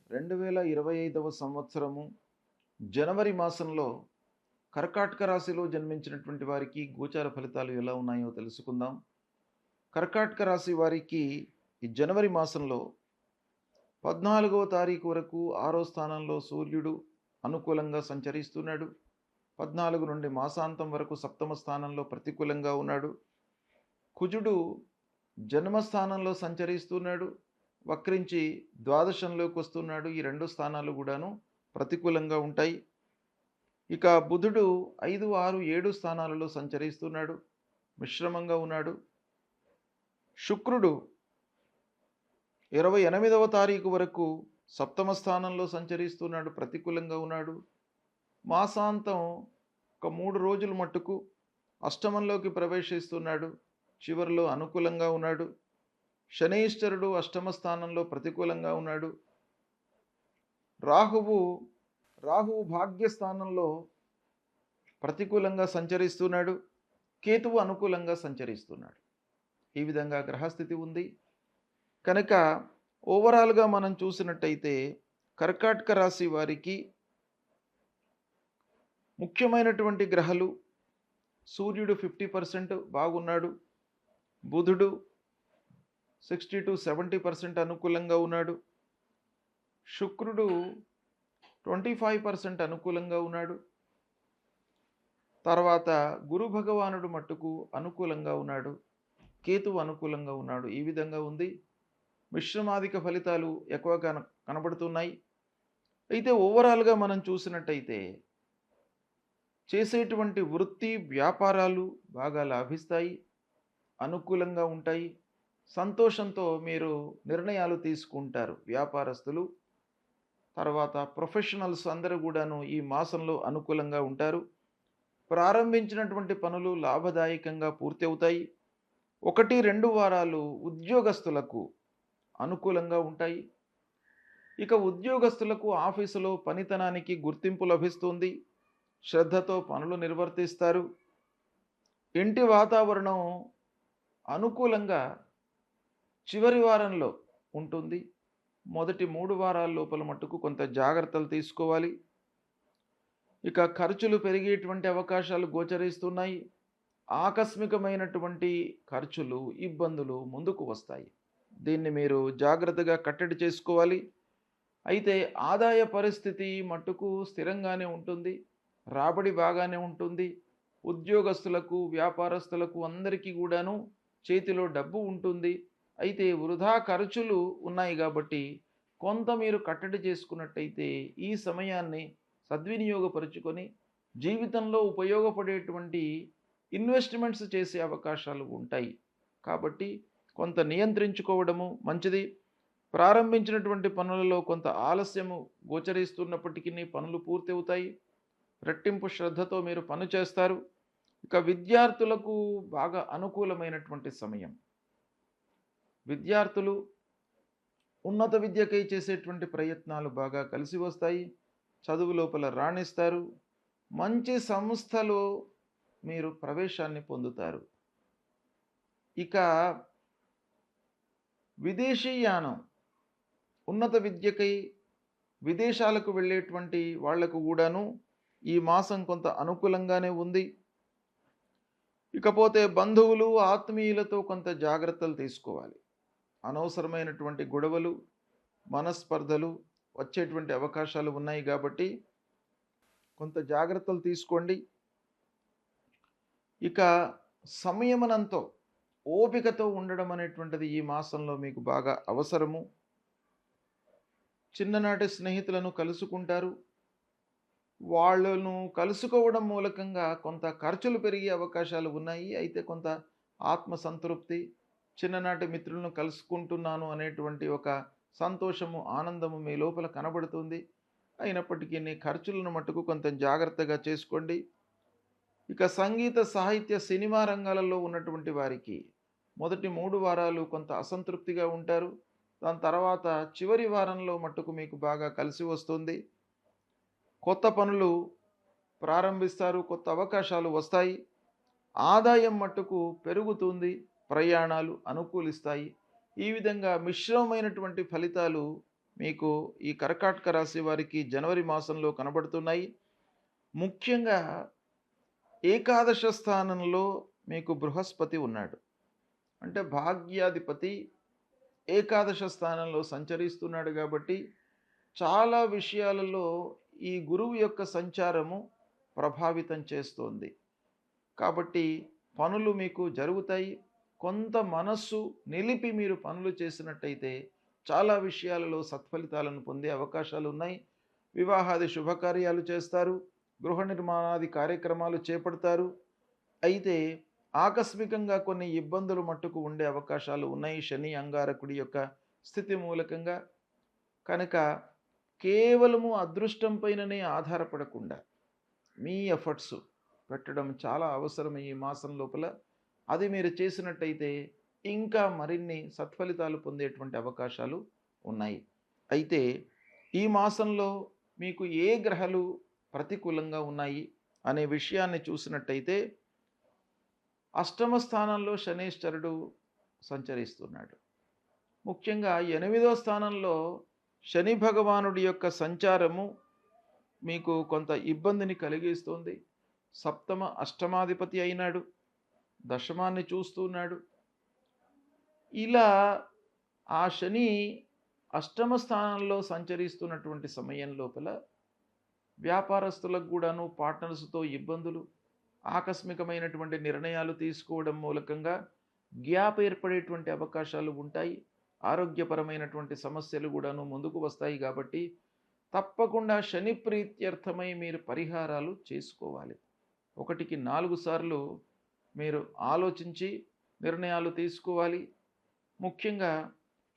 2025వ సంవత్సరము జనవరి మాసంలో కర్కాటక రాశిలో జన్మించినటువంటి వారికి గోచార ఫలితాలు ఎలా ఉన్నాయో తెలుసుకుందాం. కర్కాటక రాశి వారికి ఈ జనవరి మాసంలో 14వ తారీఖు వరకు 6వ స్థానంలో సూర్యుడు అనుకూలంగా సంచరిస్తున్నాడు. 14 నుండి మాసాంతం వరకు 7వ స్థానంలో ప్రతికూలంగా ఉన్నాడు. కుజుడు జన్మస్థానంలో సంచరిస్తున్నాడు, వక్రించి ద్వాదశంలోకి వస్తున్నాడు. ఈ రెండు స్థానాలు కూడాను ప్రతికూలంగా ఉంటాయి. ఇక బుధుడు 5, 6, 7 స్థానాలలో సంచరిస్తున్నాడు, మిశ్రమంగా ఉన్నాడు. శుక్రుడు 28వ తారీఖు వరకు 7వ స్థానంలో సంచరిస్తున్నాడు, ప్రతికూలంగా ఉన్నాడు. మాసాంతం ఒక 3 రోజుల మట్టుకు అష్టమంలోకి ప్రవేశిస్తున్నాడు, చివరిలో అనుకూలంగా ఉన్నాడు. శనైశ్వరుడు 8వ స్థానంలో ప్రతికూలంగా ఉన్నాడు. రాహువు భాగ్యస్థానంలో ప్రతికూలంగా సంచరిస్తున్నాడు, కేతువు అనుకూలంగా సంచరిస్తున్నాడు. ఈ విధంగా గ్రహస్థితి ఉంది. కనుక ఓవరాల్గా మనం చూసినట్టయితే కర్కాటక రాశి వారికి ముఖ్యమైనటువంటి గ్రహాలు సూర్యుడు 50% బాగున్నాడు, బుధుడు 60 to 70% అనుకూలంగా ఉన్నాడు, శుక్రుడు 25% అనుకూలంగా ఉన్నాడు. తర్వాత గురు భగవానుడు మట్టుకు అనుకూలంగా ఉన్నాడు, కేతువు అనుకూలంగా ఉన్నాడు. ఈ విధంగా ఉంది. మిశ్రమాధిక ఫలితాలు ఎక్కువగా కనబడుతున్నాయి. అయితే ఓవరాల్గా మనం చూసినట్టయితే చేసేటువంటి వృత్తి వ్యాపారాలు బాగా లాభిస్తాయి, అనుకూలంగా ఉంటాయి. సంతోషంతో మీరు నిర్ణయాలు తీసుకుంటారు వ్యాపారస్తులు. తర్వాత ప్రొఫెషనల్స్ అందరూ కూడాను ఈ మాసంలో అనుకూలంగా ఉంటారు. ప్రారంభించినటువంటి పనులు లాభదాయకంగా పూర్తి అవుతాయి. 1-2 వారాలు ఉద్యోగస్తులకు అనుకూలంగా ఉంటాయి. ఇక ఉద్యోగస్తులకు ఆఫీసులో పనితనానికి గుర్తింపు లభిస్తుంది, శ్రద్ధతో పనులు నిర్వర్తిస్తారు. ఇంటి వాతావరణం అనుకూలంగా చివరి వారంలో ఉంటుంది. మొదటి 3 వారాల లోపల మట్టుకు కొంత జాగ్రత్తలు తీసుకోవాలి. ఇక ఖర్చులు పెరిగేటువంటి అవకాశాలు గోచరిస్తున్నాయి. ఆకస్మికమైనటువంటి ఖర్చులు, ఇబ్బందులు ముందుకు వస్తాయి. దీన్ని మీరు జాగ్రత్తగా కట్టడి చేసుకోవాలి. అయితే ఆదాయ పరిస్థితి మట్టుకు స్థిరంగానే ఉంటుంది, రాబడి బాగానే ఉంటుంది. ఉద్యోగస్తులకు, వ్యాపారస్తులకు అందరికీ కూడాను చేతిలో డబ్బు ఉంటుంది. అయితే వృధా ఖర్చులు ఉన్నాయి కాబట్టి కొంత మీరు కట్టడి చేసుకున్నట్టయితే ఈ సమయాన్ని సద్వినియోగపరుచుకొని జీవితంలో ఉపయోగపడేటువంటి ఇన్వెస్ట్మెంట్స్ చేసే అవకాశాలు ఉంటాయి. కాబట్టి కొంత నియంత్రించుకోవడము మంచిది. ప్రారంభించినటువంటి పనులలో కొంత ఆలస్యము గోచరిస్తున్నప్పటికీ పనులు పూర్తి అవుతాయి. రెట్టింపు శ్రద్ధతో మీరు పని చేస్తారు. ఇక విద్యార్థులకు బాగా అనుకూలమైనటువంటి సమయం. విద్యార్థులు ఉన్నత విద్యకై చేసేటువంటి ప్రయత్నాలు బాగా కలిసి వస్తాయి. చదువు లోపల రాణిస్తారు. మంచి సంస్థలో మీరు ప్రవేశాన్ని పొందుతారు. ఇక విదేశీయానం, ఉన్నత విద్యకై విదేశాలకు వెళ్ళేటువంటి వాళ్లకు కూడాను ఈ మాసం కొంత అనుకూలంగానే ఉంది. ఇకపోతే బంధువులు, ఆత్మీయులతో కొంత జాగ్రత్తలు తీసుకోవాలి. అనవసరమైనటువంటి గొడవలు, మనస్పర్ధలు వచ్చేటువంటి అవకాశాలు ఉన్నాయి కాబట్టి కొంత జాగ్రత్తలు తీసుకోండి. ఇక సంయమనంతో, ఓపికతో ఉండడం అనేటువంటిది ఈ మాసంలో మీకు బాగా అవసరము. చిన్ననాటి స్నేహితులను కలుసుకుంటారు. వాళ్ళను కలుసుకోవడం మూలకంగా కొంత ఖర్చులు పెరిగే అవకాశాలు ఉన్నాయి. అయితే కొంత ఆత్మసంతృప్తి, చిన్ననాటి మిత్రులను కలుసుకుంటున్నాను అనేటువంటి ఒక సంతోషము, ఆనందము మీ లోపల కనబడుతుంది. అయినప్పటికీ ఖర్చులను మట్టుకు కొంత జాగ్రత్తగా చేసుకోండి. ఇక సంగీత, సాహిత్య, సినిమా రంగాలలో ఉన్నటువంటి వారికి మొదటి 3 వారాలు కొంత అసంతృప్తిగా ఉంటారు. దాని తర్వాత చివరి వారంలో మట్టుకు మీకు బాగా కలిసి వస్తుంది. కొత్త పనులు ప్రారంభిస్తారు, కొత్త అవకాశాలు వస్తాయి. ఆదాయం మట్టుకు పెరుగుతుంది, ప్రయాణాలు అనుకూలిస్తాయి. ఈ విధంగా మిశ్రమమైనటువంటి ఫలితాలు మీకు ఈ కర్కాటక రాశి వారికి జనవరి మాసంలో కనబడుతున్నాయి. ముఖ్యంగా ఏకాదశ స్థానంలో మీకు బృహస్పతి ఉన్నాడు. అంటే భాగ్యాధిపతి ఏకాదశ స్థానంలో సంచరిస్తున్నాడు కాబట్టి చాలా విషయాలలో ఈ గురువు యొక్క సంచారము ప్రభావితం చేస్తోంది. కాబట్టి పనులు మీకు జరుగుతాయి. కొంత మనస్సు నిలిపి మీరు పనులు చేసినట్టయితే చాలా విషయాలలో సత్ఫలితాలను పొందే అవకాశాలు ఉన్నాయి. వివాహాది శుభకార్యాలు చేస్తారు. గృహ నిర్మాణాది కార్యక్రమాలు చేపడతారు. అయితే ఆకస్మికంగా కొన్ని ఇబ్బందులు మట్టుకు ఉండే అవకాశాలు ఉన్నాయి శని అంగారకుడి యొక్క స్థితి మూలకంగా. కనుక కేవలము అదృష్టం పైననే ఆధారపడకుండా మీ ఎఫర్ట్స్ పెట్టడం చాలా అవసరం ఈ మాసం లోపల. అది మీరు చేసినట్టయితే ఇంకా మరిన్ని సత్ఫలితాలు పొందేటువంటి అవకాశాలు ఉన్నాయి. అయితే ఈ మాసంలో మీకు ఏ గ్రహాలు ప్రతికూలంగా ఉన్నాయి అనే విషయాన్ని చూసినట్టయితే అష్టమ స్థానంలో శనీశ్వరుడు సంచరిస్తున్నాడు. ముఖ్యంగా 8వ స్థానంలో శని భగవానుడి యొక్క సంచారము మీకు కొంత ఇబ్బందిని కలిగిస్తుంది. సప్తమ అష్టమాధిపతి అయినాడు, దశమాన్ని చూస్తున్నాడు. ఇలా ఆ శని అష్టమ స్థానంలో సంచరిస్తున్నటువంటి సమయం లోపల వ్యాపారస్తులకు కూడాను పార్ట్నర్స్తో ఇబ్బందులు, ఆకస్మికమైనటువంటి నిర్ణయాలు తీసుకోవడం మూలకంగా గ్యాప్ ఏర్పడేటువంటి అవకాశాలు ఉంటాయి. ఆరోగ్యపరమైనటువంటి సమస్యలు కూడాను ముందుకు వస్తాయి. కాబట్టి తప్పకుండా శని ప్రీత్యర్థమై మీరు పరిహారాలు చేసుకోవాలి. 1కి 4 సార్లు మీరు ఆలోచించి నిర్ణయాలు తీసుకోవాలి. ముఖ్యంగా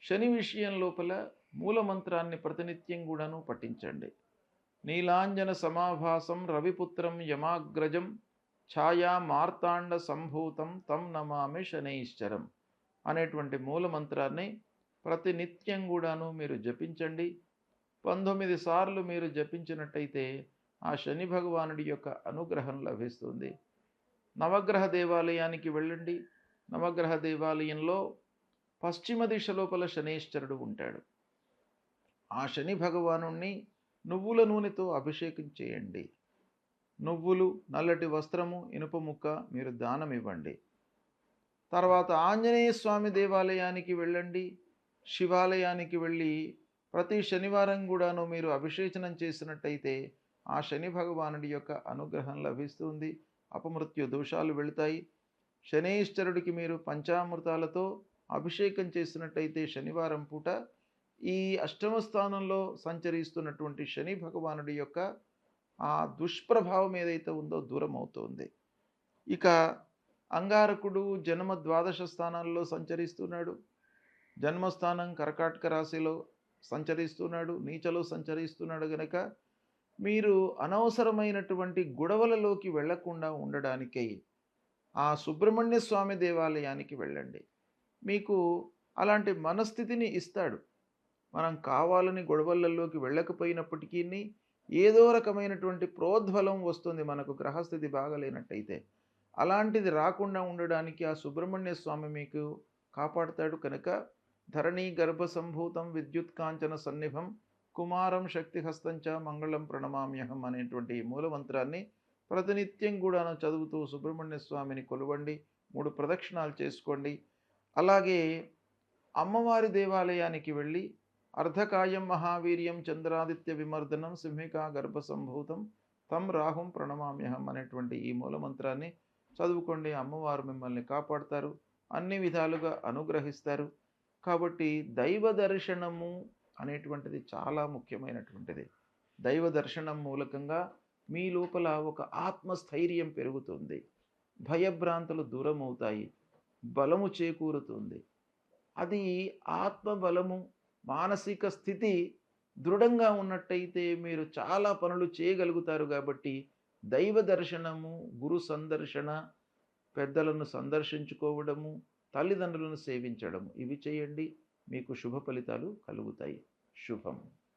శని విషయం లోపల మూలమంత్రాన్ని ప్రతినిత్యం కూడాను పఠించండి. నీలాంజన సమాభాసం రవిపుత్రం యమాగ్రజం ఛాయా మార్తాండ సంభూతం తం నమామి శనైశ్చరం అనేటువంటి మూలమంత్రాన్ని ప్రతినిత్యం కూడాను మీరు జపించండి. 19 సార్లు మీరు జపించినట్టయితే ఆ శని భగవానుడి యొక్క అనుగ్రహం లభిస్తుంది. నవగ్రహ దేవాలయానికి వెళ్ళండి. నవగ్రహ దేవాలయంలో పశ్చిమ దిశ లోపల శనైశ్వరుడు ఉంటాడు. ఆ శని భగవానుణ్ణి నువ్వుల నూనెతో అభిషేకం చేయండి. నువ్వులు, నల్లటి వస్త్రము, ఇనుప ముక్క మీరు దానం ఇవ్వండి. తర్వాత ఆంజనేయ స్వామి దేవాలయానికి వెళ్ళండి. శివాలయానికి వెళ్ళి ప్రతి శనివారం కూడాను మీరు అభిషేచనం చేసినట్టయితే ఆ శని భగవానుడి యొక్క అనుగ్రహం లభిస్తుంది. అపమృత్యు దోషాలు వెళతాయి. శనైశ్వరుడికి మీరు పంచామృతాలతో అభిషేకం చేసినట్టయితే శనివారం పూట ఈ అష్టమ స్థానంలో సంచరిస్తున్నటువంటి శని భగవానుడి యొక్క ఆ దుష్ప్రభావం ఏదైతే ఉందో దూరం అవుతుంది. ఇక అంగారకుడు జన్మ ద్వాదశ స్థానాల్లో సంచరిస్తున్నాడు. జన్మస్థానం కర్కాటక రాశిలో సంచరిస్తున్నాడు, నీచలో సంచరిస్తున్నాడు. గనక మీరు అనవసరమైనటువంటి గొడవలలోకి వెళ్లకుండా ఉండడానికై ఆ సుబ్రహ్మణ్య స్వామి దేవాలయానికి వెళ్ళండి. మీకు అలాంటి మనస్థితిని ఇస్తాడు. మనం కావాలని గొడవలలోకి వెళ్ళకపోయినప్పటికీ ఏదో రకమైనటువంటి ప్రోద్బలం వస్తుంది మనకు గ్రహస్థితి బాగలేనట్టయితే. అలాంటిది రాకుండా ఉండడానికి ఆ సుబ్రహ్మణ్య స్వామి మీకు కాపాడుతాడు. కనుక ధరణీ గర్భ సంభూతం విద్యుత్ కాంచన సన్నిభం కుమారం శక్తిహస్తంచ మంగళం ప్రణమామ్యహం అనేటువంటి మూలమంత్రాన్ని ప్రతినిత్యం కూడా చదువుతూ సుబ్రహ్మణ్య స్వామిని కొలవండి. 3 ప్రదక్షిణాలు చేసుకోండి. అలాగే అమ్మవారి దేవాలయానికి వెళ్ళి అర్ధకాయం మహావీర్యం చంద్రాదిత్య విమర్దనం సింహికా గర్భ సంభూతం తం రాహుం ప్రణమామ్యహం అనేటువంటి ఈ మూలమంత్రాన్ని చదువుకోండి. అమ్మవారు మిమ్మల్ని కాపాడుతారు, అన్ని విధాలుగా అనుగ్రహిస్తారు. కాబట్టి దైవ దర్శనము అనేటువంటిది చాలా ముఖ్యమైనటువంటిది. దైవ దర్శనం మూలకంగా మీ లోపల ఒక ఆత్మస్థైర్యం పెరుగుతుంది, భయభ్రాంతులు దూరం అవుతాయి, బలము చేకూరుతుంది. అది ఆత్మబలము, మానసిక స్థితి దృఢంగా ఉన్నట్టయితే మీరు చాలా పనులు చేయగలుగుతారు. కాబట్టి దైవ దర్శనము, గురు సందర్శన, పెద్దలను సందర్శించుకోవడము, తల్లిదండ్రులను సేవించడము ఇవి చేయండి. మీకు శుభ ఫలితాలు కలుగుతాయి. శుభం.